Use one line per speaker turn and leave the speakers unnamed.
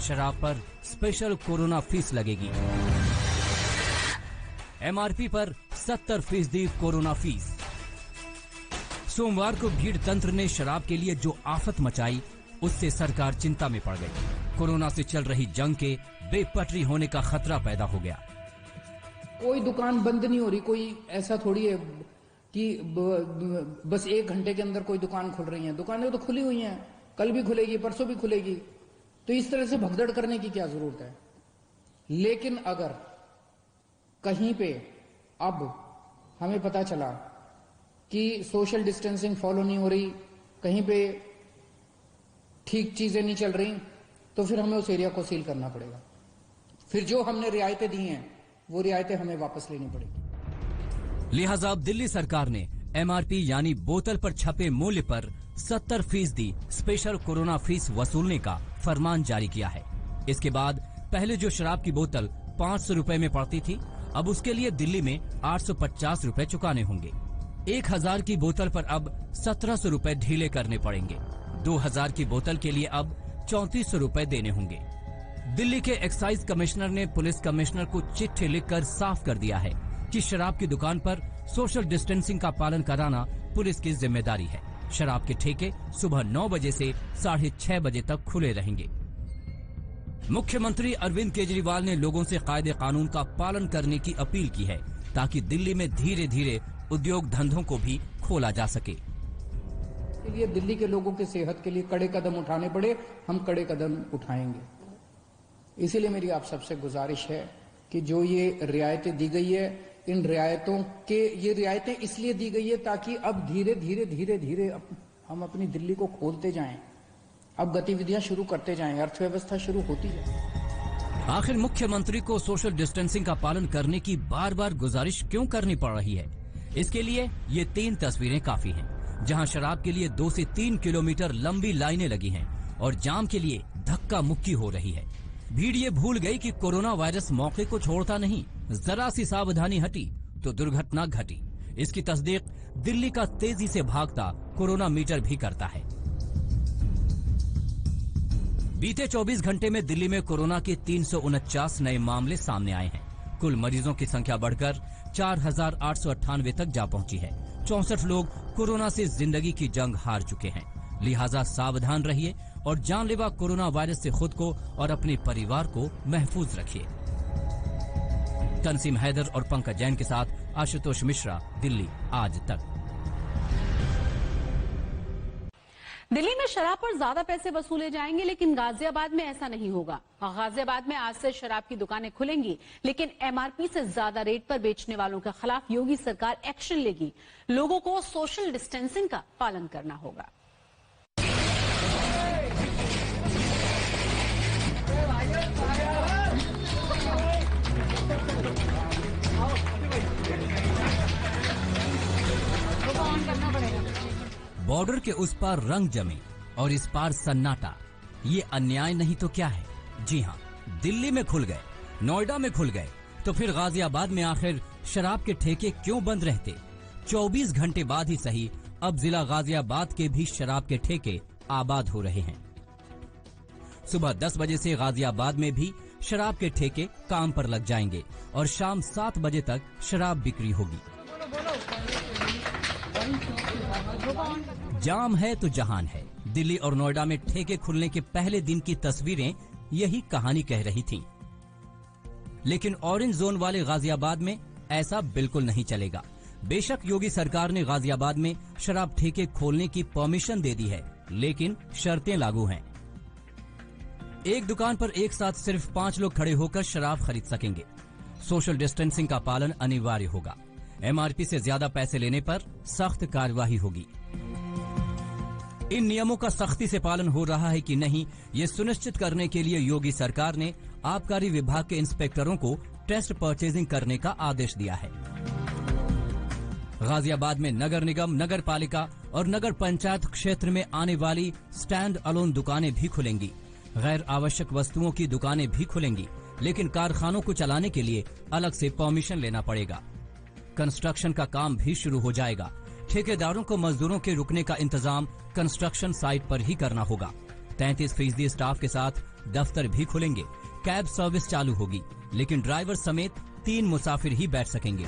शराब पर special corona fees लगेगी। एमआरपी पर 70% कोरोना फीस। सोमवार को भीड़ तंत्र ने शराब के लिए जो आफत मचाई, उससे सरकार चिंता में पड़ गई। कोरोना से चल रही जंग के बेपटरी होने का खतरा पैदा हो गया।
कोई दुकान बंद नहीं हो रही, कोई ऐसा थोड़ी है कि बस 1 घंटे के अंदर कोई दुकान खुल रही है। दुकानें तो खुली हुई हैं, कल भी खुलेगी, परसों भी खुलेगी। तो इस तरह से भगदड़ करने की क्या जरूरत है। लेकिन अगर कहीं पे अब हमें पता चला कि सोशल डिस्टेंसिंग फॉलो नहीं हो रही, कहीं पे ठीक चीजें नहीं चल रही, तो फिर हमें उस एरिया को सील करना पड़ेगा। फिर जो हमने रियायतें दी हैं वो रियायतें हमें वापस लेनी पड़ेगी।
लिहाजा अब दिल्ली सरकार ने एमआरपी यानी बोतल पर छपे मूल्य पर 70% स्पेशल कोरोना फीस वसूलने का फरमान जारी किया है। इसके बाद पहले जो शराब की बोतल 500 रुपए में पड़ती थी, अब उसके लिए दिल्ली में 850 रुपए चुकाने होंगे। 1000 की बोतल पर अब 1700 रुपए ढीले करने पड़ेंगे। 2000 की बोतल के लिए अब 3400 रुपए देने होंगे। दिल्ली के एक्साइज कमिश्नर ने पुलिस कमिश्नर को चिट्ठी लिखकर साफ कर दिया है कि शराब की दुकान पर सोशल डिस्टेंसिंग का पालन कराना पुलिस की जिम्मेदारी है। शराब के ठेके सुबह 9 बजे से 6:30 बजे तक खुले रहेंगे। मुख्यमंत्री अरविंद केजरीवाल ने लोगों से कायदे कानून का पालन करने की अपील की है, ताकि दिल्ली में धीरे धीरे उद्योग धंधों को भी खोला जा सके।
के लिए दिल्ली के लोगों की सेहत के लिए कड़े कदम उठाने पड़े, हम कड़े कदम उठाएंगे। इसीलिए मेरी आप सबसे गुजारिश है कि जो ये रियायतें दी गई है, इन रियायतों के ये रियायतें इसलिए दी गई है ताकि अब धीरे धीरे हम अपनी दिल्ली को खोलते जाएं, अब गतिविधियां शुरू करते जाएं, अर्थव्यवस्था शुरू होती जाए।
आखिर मुख्यमंत्री को सोशल डिस्टेंसिंग का पालन करने की बार बार गुजारिश क्यों करनी पड़ रही है? इसके लिए ये 3 तस्वीरें काफी हैं, जहां शराब के लिए 2 से 3 किलोमीटर लंबी लाइनें लगी हैं और जाम के लिए धक्का मुक्की हो रही है। भीड़ ये भूल गई कि कोरोना वायरस मौके को छोड़ता नहीं। जरा सी सावधानी हटी तो दुर्घटना घटी। इसकी तस्दीक दिल्ली का तेजी से भागता कोरोना मीटर भी करता है। बीते 24 घंटे में दिल्ली में कोरोना के 349 नए मामले सामने आए हैं। कुल मरीजों की संख्या बढ़कर 4898 तक जा पहुंची है। 64 लोग कोरोना से जिंदगी की जंग हार चुके हैं। लिहाजा सावधान रहिए और जानलेवा कोरोना वायरस से खुद को और अपने परिवार को महफूज रखिए। तंसीम हैदर और पंकज जैन के साथ आशुतोष मिश्रा, दिल्ली आज तक।
दिल्ली में शराब पर ज्यादा पैसे वसूले जाएंगे, लेकिन गाजियाबाद में ऐसा नहीं होगा। गाजियाबाद में आज से शराब की दुकानें खुलेंगी, लेकिन एमआरपी से ज्यादा रेट पर बेचने वालों के खिलाफ योगी सरकार एक्शन लेगी। लोगों को सोशल डिस्टेंसिंग का पालन करना होगा।
बॉर्डर के उस पार रंग जमे और इस पार सन्नाटा। ये अन्याय नहीं तो क्या है? जी हाँ, दिल्ली में खुल गए, नोएडा में खुल गए, तो फिर गाजियाबाद में आखिर शराब के ठेके क्यों बंद रहते? 24 घंटे बाद ही सही, अब जिला गाजियाबाद के भी शराब के ठेके आबाद हो रहे हैं। सुबह 10 बजे से गाजियाबाद में भी शराब के ठेके काम पर लग जाएंगे और शाम 7 बजे तक शराब बिक्री होगी। जाम है तो जहान है। दिल्ली और नोएडा में ठेके खुलने के पहले दिन की तस्वीरें यही कहानी कह रही थीं। लेकिन ऑरेंज जोन वाले गाजियाबाद में ऐसा बिल्कुल नहीं चलेगा। बेशक योगी सरकार ने गाजियाबाद में शराब ठेके खोलने की परमिशन दे दी है, लेकिन शर्तें लागू हैं। एक दुकान पर एक साथ सिर्फ 5 लोग खड़े होकर शराब खरीद सकेंगे। सोशल डिस्टेंसिंग का पालन अनिवार्य होगा। एमआरपी से ज्यादा पैसे लेने पर सख्त कार्यवाही होगी। इन नियमों का सख्ती से पालन हो रहा है कि नहीं, ये सुनिश्चित करने के लिए योगी सरकार ने आबकारी विभाग के इंस्पेक्टरों को टेस्ट परचेजिंग करने का आदेश दिया है। गाजियाबाद में नगर निगम, नगर पालिका और नगर पंचायत क्षेत्र में आने वाली स्टैंड अलोन दुकानें भी खुलेंगी। गैर आवश्यक वस्तुओं की दुकानें भी खुलेंगी, लेकिन कारखानों को चलाने के लिए अलग से परमिशन लेना पड़ेगा। कंस्ट्रक्शन का काम भी शुरू हो जाएगा। ठेकेदारों को मजदूरों के रुकने का इंतजाम कंस्ट्रक्शन साइट पर ही करना होगा। 33% स्टाफ के साथ दफ्तर भी खुलेंगे, कैब सर्विस चालू होगी, लेकिन ड्राइवर समेत 3 मुसाफिर ही बैठ सकेंगे।